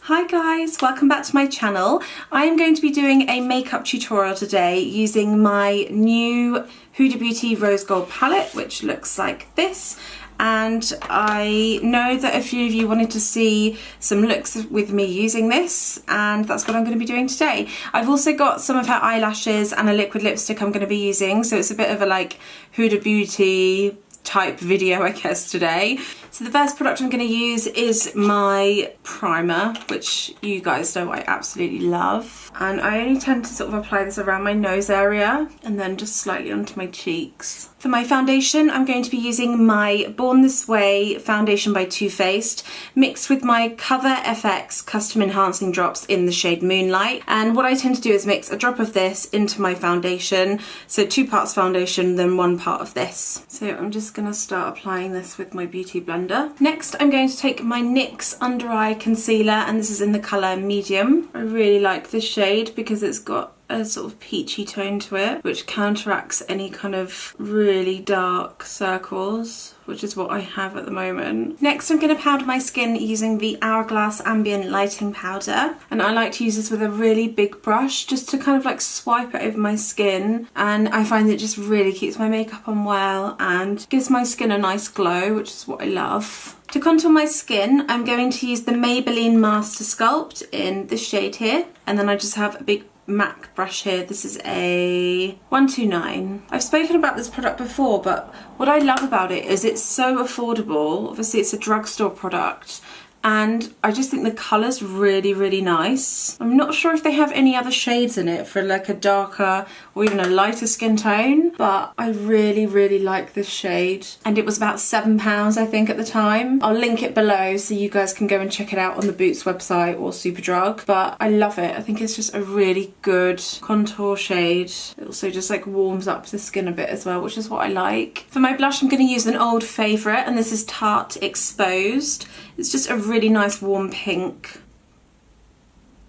Hi guys, welcome back to my channel. I am going to be doing a makeup tutorial today using my new Huda Beauty Rose Gold palette, which looks like this. And I know that a few of you wanted to see some looks with me using this, and that's what I'm going to be doing today. I've also got some of her eyelashes and a liquid lipstick I'm going to be using, so it's a bit of a like Huda Beauty type video, I guess, today. So the first product I'm going to use is my primer, which you guys know I absolutely love. And I only tend to sort of apply this around my nose area and then just slightly onto my cheeks. For my foundation, I'm going to be using my Born This Way foundation by Too Faced, mixed with my Cover FX Custom Enhancing Drops in the shade Moonlight. And what I tend to do is mix a drop of this into my foundation. So 2 parts foundation, then 1 part of this. So I'm just going to start applying this with my beauty blender. Next, I'm going to take my NYX Under Eye Concealer, and this is in the colour Medium. I really like this shade because it's got a sort of peachy tone to it, which counteracts any kind of really dark circles, which is what I have at the moment. Next, I'm going to powder my skin using the Hourglass Ambient Lighting Powder, and I like to use this with a really big brush just to kind of like swipe it over my skin, and I find it just really keeps my makeup on well and gives my skin a nice glow, which is what I love. To contour my skin, I'm going to use the Maybelline Master Sculpt in this shade here, and then I just have a big MAC brush here. This is a 129. I've spoken about this product before, but what I love about it is it's so affordable. Obviously it's a drugstore product, and I just think the colour's really, really nice. I'm not sure if they have any other shades in it for like a darker or even a lighter skin tone, but I really, really like this shade. And it was about £7, I think, at the time. I'll link it below so you guys can go and check it out on the Boots website or Superdrug. But I love it. I think it's just a really good contour shade. It also just like warms up the skin a bit as well, which is what I like. For my blush, I'm going to use an old favourite, and this is Tarte Exposed. It's just a really nice warm pink.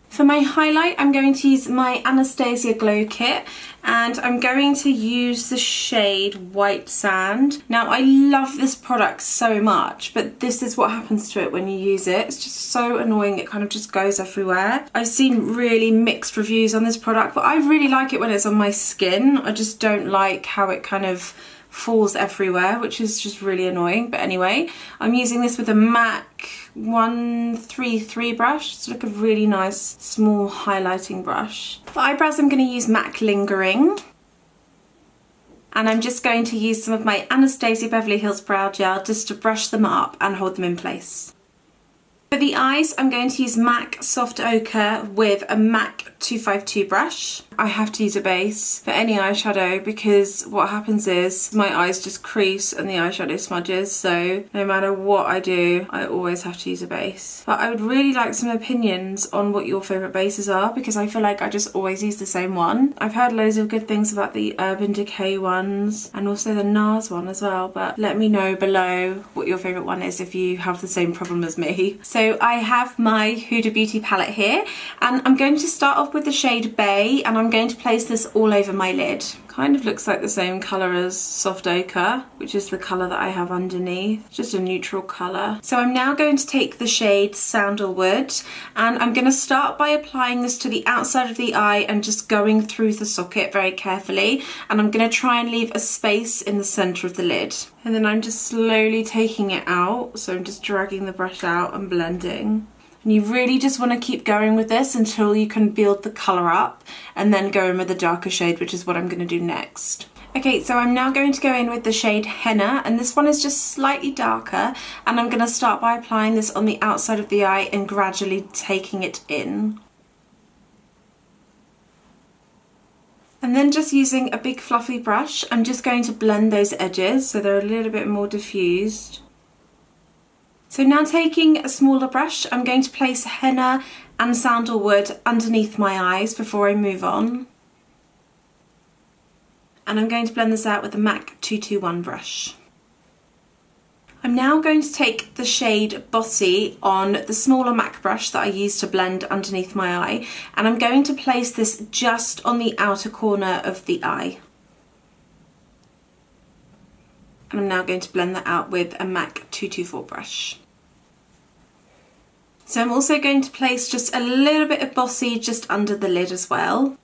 For my highlight, I'm going to use my Anastasia Glow Kit, and I'm going to use the shade White Sand. Now, I love this product so much, but this is what happens to it when you use it. It's just so annoying, it kind of just goes everywhere. I've seen really mixed reviews on this product, but I really like it when it's on my skin. I just don't like how it kind of falls everywhere, which is just really annoying. But anyway, I'm using this with a MAC 133 brush. It's like a really nice small highlighting brush. For eyebrows, I'm going to use MAC Lingering, and I'm just going to use some of my Anastasia Beverly Hills Brow Gel just to brush them up and hold them in place. For the eyes, I'm going to use MAC Soft Ochre with a MAC 252 brush. I have to use a base for any eyeshadow because what happens is my eyes just crease and the eyeshadow smudges, so no matter what I do, I always have to use a base. But I would really like some opinions on what your favourite bases are, because I feel like I just always use the same one. I've heard loads of good things about the Urban Decay ones and also the NARS one as well, but let me know below what your favourite one is if you have the same problem as me. So I have my Huda Beauty palette here, and I'm going to start off with the shade Bay, and I'm going to place this all over my lid. Kind of looks like the same colour as Soft Ochre, which is the colour that I have underneath. Just a neutral colour. So I'm now going to take the shade Sandalwood, and I'm going to start by applying this to the outside of the eye and just going through the socket very carefully, and I'm going to try and leave a space in the centre of the lid. And then I'm just slowly taking it out, so I'm just dragging the brush out and blending. And you really just want to keep going with this until you can build the colour up, and then go in with a darker shade, which is what I'm going to do next. Okay, so I'm now going to go in with the shade Henna, and this one is just slightly darker, and I'm going to start by applying this on the outside of the eye and gradually taking it in. And then just using a big fluffy brush, I'm just going to blend those edges so they're a little bit more diffused. So now taking a smaller brush, I'm going to place Henna and Sandalwood underneath my eyes before I move on. And I'm going to blend this out with the MAC 221 brush. I'm now going to take the shade Bossy on the smaller MAC brush that I used to blend underneath my eye, and I'm going to place this just on the outer corner of the eye. And I'm now going to blend that out with a MAC 224 brush. So I'm also going to place just a little bit of Bossy just under the lid as well.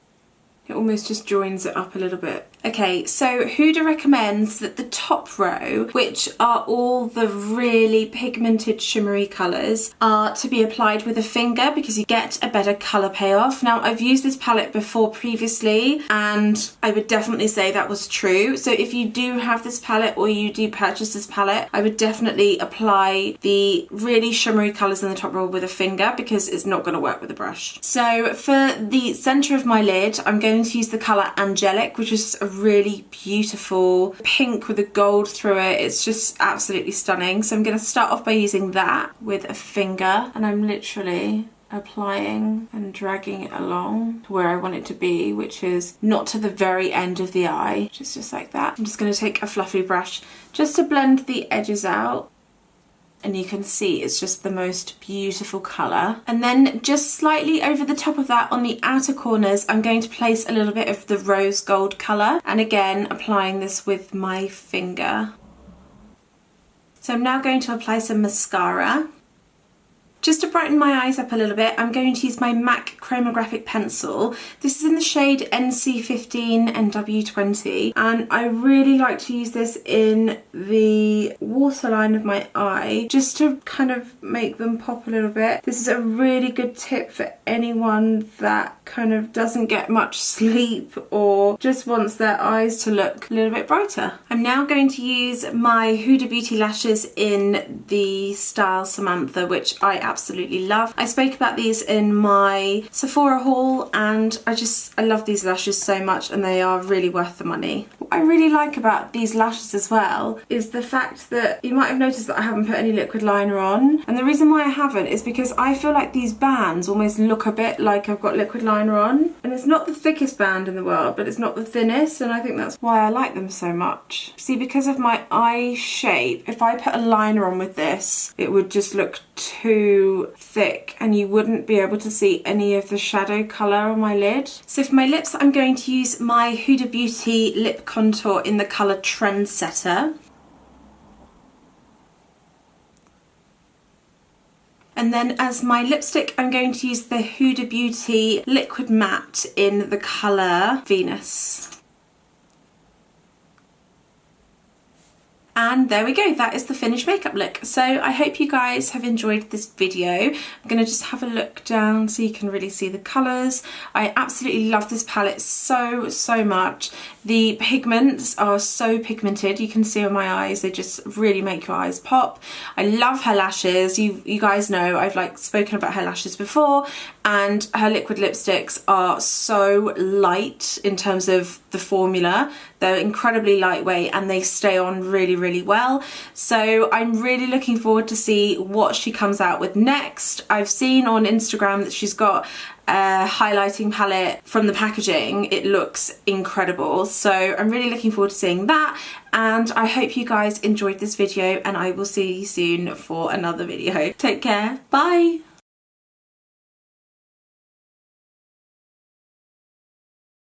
It almost just joins it up a little bit. Okay, so Huda recommends that the top row, which are all the really pigmented shimmery colours, are to be applied with a finger because you get a better colour payoff. Now, I've used this palette before previously and I would definitely say that was true. So if you do have this palette or you do purchase this palette, I would definitely apply the really shimmery colours in the top row with a finger because it's not going to work with a brush. So for the centre of my lid, I'm going to use the colour Angelic, which is a really beautiful pink with a gold through it. It's just absolutely stunning. So I'm going to start off by using that with a finger, and I'm literally applying and dragging it along to where I want it to be, which is not to the very end of the eye, just like that. I'm just going to take a fluffy brush just to blend the edges out. And you can see it's just the most beautiful colour. And then just slightly over the top of that on the outer corners, I'm going to place a little bit of the rose gold colour. And again, applying this with my finger. So I'm now going to apply some mascara. Just to brighten my eyes up a little bit, I'm going to use my MAC Chromographic Pencil. This is in the shade NC15 NW20, and I really like to use this in the waterline of my eye, just to kind of make them pop a little bit. This is a really good tip for anyone that kind of doesn't get much sleep or just wants their eyes to look a little bit brighter. I'm now going to use my Huda Beauty lashes in the style Samantha, which I absolutely love. I spoke about these in my Sephora haul and I love these lashes so much and they are really worth the money. What I really like about these lashes as well is the fact that you might have noticed that I haven't put any liquid liner on, and the reason why I haven't is because I feel like these bands almost look a bit like I've got liquid liner on, and it's not the thickest band in the world but it's not the thinnest, and I think that's why I like them so much. See, because of my eye shape, if I put a liner on with this it would just look too thick and you wouldn't be able to see any of the shadow colour on my lid. So for my lips, I'm going to use my Huda Beauty lip contour in the colour Trendsetter. And then as my lipstick, I'm going to use the Huda Beauty Liquid Matte in the colour Venus. And there we go, that is the finished makeup look. So I hope you guys have enjoyed this video. I'm going to just have a look down so you can really see the colours. I absolutely love this palette so much. The pigments are so pigmented, you can see on my eyes, they just really make your eyes pop. I love her lashes. You guys know I've like spoken about her lashes before, and her liquid lipsticks are so light in terms of the formula. They're incredibly lightweight and they stay on really well. So I'm really looking forward to see what she comes out with next. I've seen on Instagram that she's got a highlighting palette from the packaging. It looks incredible. So I'm really looking forward to seeing that. And I hope you guys enjoyed this video and I will see you soon for another video. Take care. Bye.